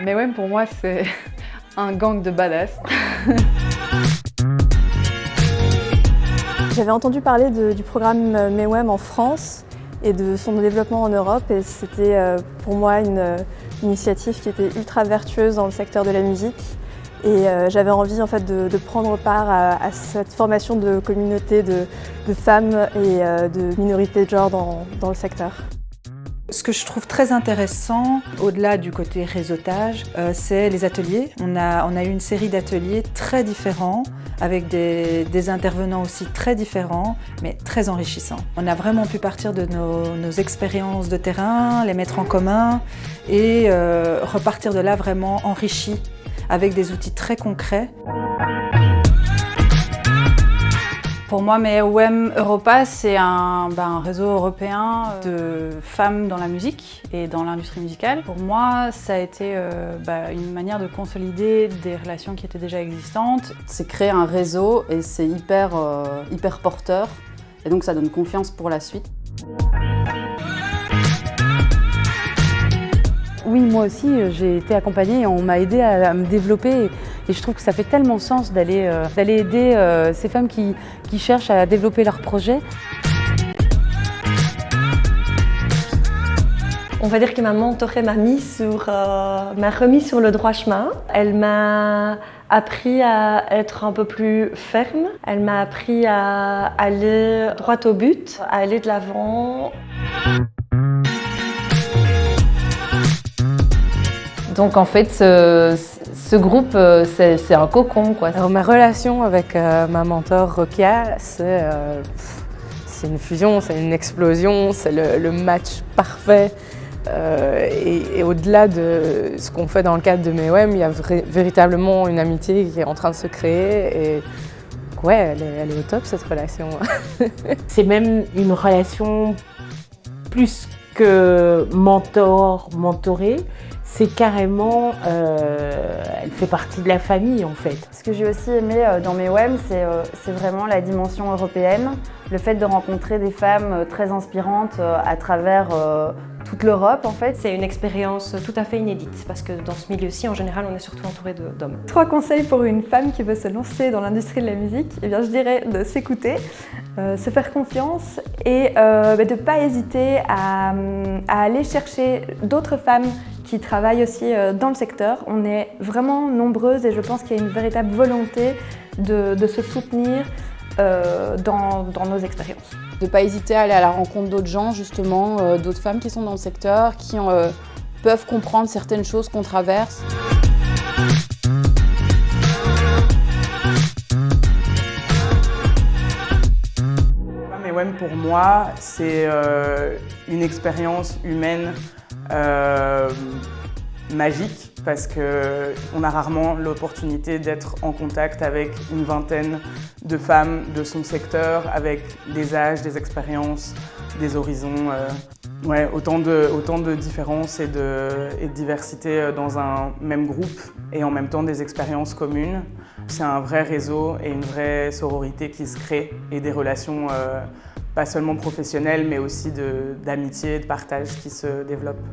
MEWEM pour moi c'est un gang de badass. J'avais entendu parler du programme MEWEM en France et de son développement en Europe et c'était pour moi une initiative qui était ultra vertueuse dans le secteur de la musique et j'avais envie en fait de prendre part à cette formation de communauté de femmes et de minorités de genre dans le secteur. Ce que je trouve très intéressant, au-delà du côté réseautage, c'est les ateliers. On a eu une série d'ateliers très différents, avec des intervenants aussi très différents, mais très enrichissants. On a vraiment pu partir de nos expériences de terrain, les mettre en commun et repartir de là vraiment enrichis, avec des outils très concrets. Pour moi, MEWEM Europa, c'est un réseau européen de femmes dans la musique et dans l'industrie musicale. Pour moi, ça a été une manière de consolider des relations qui étaient déjà existantes. C'est créer un réseau et c'est hyper porteur et donc ça donne confiance pour la suite. Oui, moi aussi, j'ai été accompagnée et on m'a aidée à me développer et je trouve que ça fait tellement sens d'aller aider ces femmes qui cherchent à développer leurs projets. On va dire que ma mentorée m'a remis sur le droit chemin. Elle m'a appris à être un peu plus ferme. Elle m'a appris à aller droit au but, à aller de l'avant. Donc en fait, ce groupe, c'est un cocon, quoi. Alors, ma relation avec ma mentor Rokia, c'est une fusion, c'est une explosion, c'est le match parfait. Et au-delà de ce qu'on fait dans le cadre de MEWEM, il y a véritablement une amitié qui est en train de se créer. Et ouais, elle est au top cette relation. C'est même une relation plus que mentor-mentoré. C'est carrément, elle fait partie de la famille en fait. Ce que j'ai aussi aimé dans MEWEM, c'est vraiment la dimension européenne, le fait de rencontrer des femmes très inspirantes à travers toute l'Europe en fait. C'est une expérience tout à fait inédite parce que dans ce milieu-ci, en général, on est surtout entouré d'hommes. 3 conseils pour une femme qui veut se lancer dans l'industrie de la musique, eh bien, je dirais de s'écouter, se faire confiance et de ne pas hésiter à aller chercher d'autres femmes qui travaillent aussi dans le secteur. On est vraiment nombreuses et je pense qu'il y a une véritable volonté de se soutenir dans nos expériences. De ne pas hésiter à aller à la rencontre d'autres gens, justement, d'autres femmes qui sont dans le secteur, qui peuvent comprendre certaines choses qu'on traverse. MEWEM pour moi, c'est une expérience humaine magique parce qu'on a rarement l'opportunité d'être en contact avec une vingtaine de femmes de son secteur, avec des âges, des expériences, des horizons. Autant de différences et de diversité dans un même groupe et en même temps des expériences communes. C'est un vrai réseau et une vraie sororité qui se crée et des relations pas seulement professionnelles mais aussi d'amitié et de partage qui se développent.